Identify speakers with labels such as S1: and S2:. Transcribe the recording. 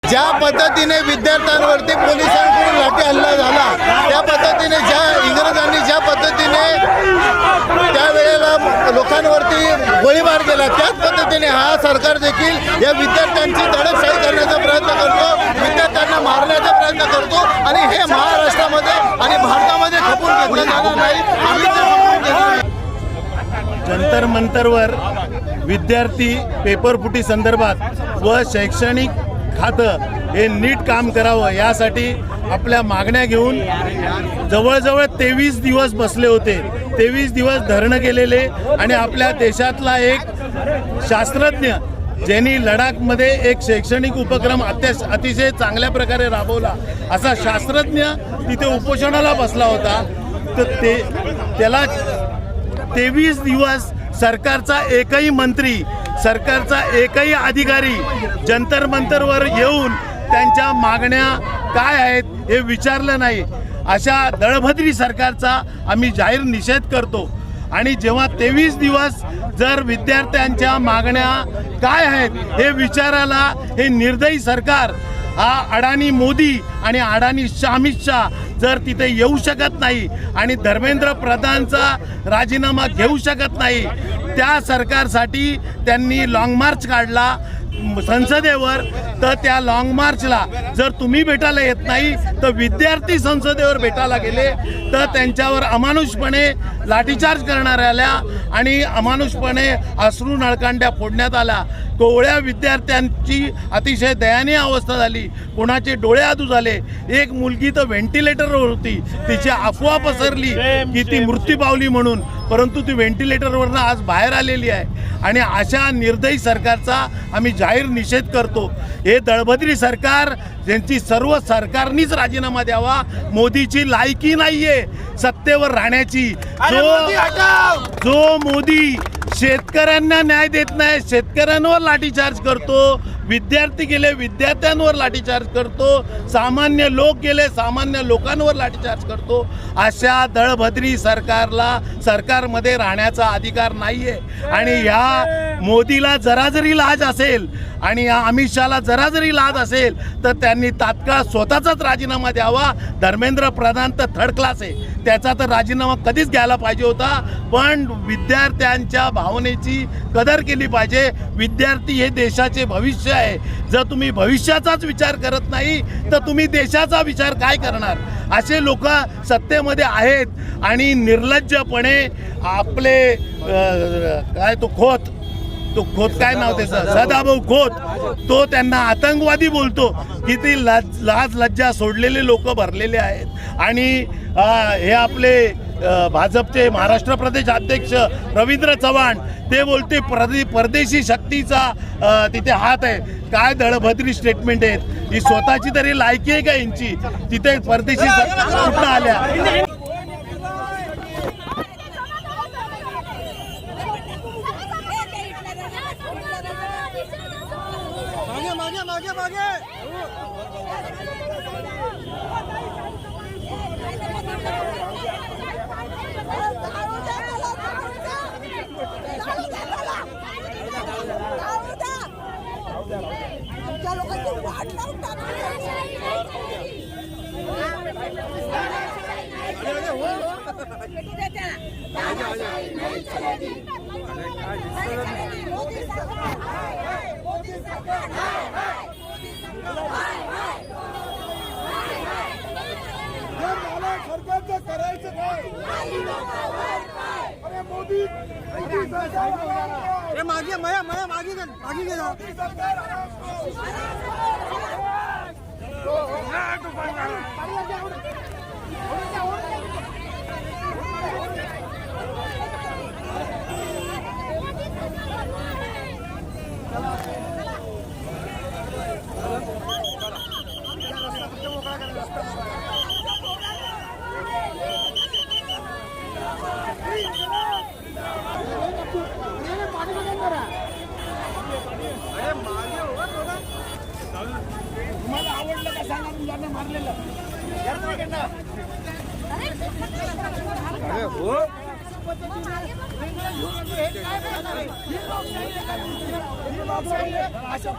S1: ज्या पद्धतीने विद्यार्थ्यांवरती पोलिसांकडून लाठी हल्ला झाला, त्या पद्धतीने इंग्रजांनी ज्या पद्धतीने त्यावेळेला लोकांवरती गोळीबार केला, त्याच पद्धतीने हा सरकार देखील या विद्यार्थ्यांची दडपशाही करण्याचा प्रयत्न करतो, विद्यार्थ्यांना मारण्याचा प्रयत्न करतो आणि हे महाराष्ट्रामध्ये आणि भारतामध्ये खपून घेतलं जाणार नाही. आम्ही ते खपून घेतलं नाही.
S2: जंतर मंतरवर विद्यार्थी पेपरफुटी संदर्भात व शैक्षणिक खातं हे नीट काम करावं यासाठी आपल्या मागण्या घेऊन जवळजवळ 23 दिवस बसले होते. 23 दिवस धरणं केलेले आणि आपल्या देशातला एक शास्त्रज्ञ ज्यांनी लडाखमध्ये एक शैक्षणिक उपक्रम अतिशय चांगल्या प्रकारे राबवला, असा शास्त्रज्ञ तिथे उपोषणाला बसला होता. तर त्याला 23 दिवस सरकारचा एकही मंत्री, सरकारचा एकही अधिकारी जंतर मंतरवर येऊन त्यांच्या मागण्या काय आहेत हे विचारलं नाही. अशा दळभद्री सरकारचा आम्ही जाहीर निषेध करतो. आणि जेव्हा 23 दिवस जर विद्यार्थ्यांच्या मागण्या काय आहेत हे विचारायला हे निर्दयी सरकार, हा अडाणी मोदी आणि अडाणी अमित शाह जर तिथे येऊ शकत नाही आणि धर्मेंद्र प्रधानचा राजीनामा घेऊ शकत नाही, त्या सरकारसाठी त्यांनी लाँग मार्च काढला संसदेवर. तर त्या लाँग मार्चला जर तुम्ही भेटायला येत नाही तर विद्यार्थी संसदेवर भेटायला गेले तर त्यांच्यावर अमानुषपणे लाठीचार्ज करण्यात आल्या आणि अमानुषपणे अश्रू नळकांड्या फोडण्यात आल्या. कोवळ्या विद्यार्थ्यांची अतिशय दयनीय अवस्था झाली, कोणाचे डोळे आदू झाले. एक मुलगी तर व्हेंटिलेटरवर होती, तिची अफवा पसरली की ती मृत्यू पावली म्हणून, परंतु ती व्हेंटिलेटरवरनं आज बाहेर आलेली आहे. आणि अशा निर्दयी सरकारचा आम्ही जाहीर निषेध करतो. हे दळभद्री सरकार, ज्यांची सर्व सरकारनीच राजीनामा द्यावा, मोदीची लायकी नाहीये सत्तेवर राहण्याची. जो मोदी शेतकऱ्यांना न्याय देत नाही, शेतकऱ्यांवर लाठीचार्ज करतो, विद्यार्थी गेले विद्यार्थ्यांवर लाठीचार्ज करतो, सामान्य लोक गेले सामान्य लोकांवर लाठीचार्ज करतो, अशा दळभद्री सरकारमध्ये राहण्याचा अधिकार नाहीये. आणि ह्या मोदीला जरा जरी लाज असेल आणि या अमित शहाला जरा जरी लाज असेल तर त्यांनी तात्काळ स्वतःचाच राजीनामा द्यावा. धर्मेंद्र प्रधान तर थर्ड क्लास आहे, त्याचा तर राजीनामा कधीच घ्यायला पाहिजे होता. पण विद्यार्थ्यांच्या भावनेची कदर केली पाहिजे. विद्यार्थी हे देशाचे भविष्य आहे. जर तुम्ही भविष्याचाच विचार करत नाही तर तुम्ही देशाचा विचार काय करणार? असे लोक सत्तेमध्ये आहेत आणि निर्लज्जपणे आपले काय तो खोत काय नाव त्याचं, सदाभाऊ खोत, तो त्यांना आतंकवादी बोलतो. किती लाज लज्जा सोडलेले लोक भरलेले आहेत. आणि हे आपले भाजपचे महाराष्ट्र प्रदेश अध्यक्ष रवींद्र चव्हाण, ते बोलते परदेशी शक्तीचा तिथे हात आहे. काय दळभद्री स्टेटमेंट आहेत ही? स्वतःची तरी लायकी आहे का यांची? तिथे परदेशी कुठं आल्या?
S3: करायचं काय? अरे मोदी मागे मागे गेला. तुम्हाला आवडलं का सांगा, मुलांना मारलेलं अरे हो अशा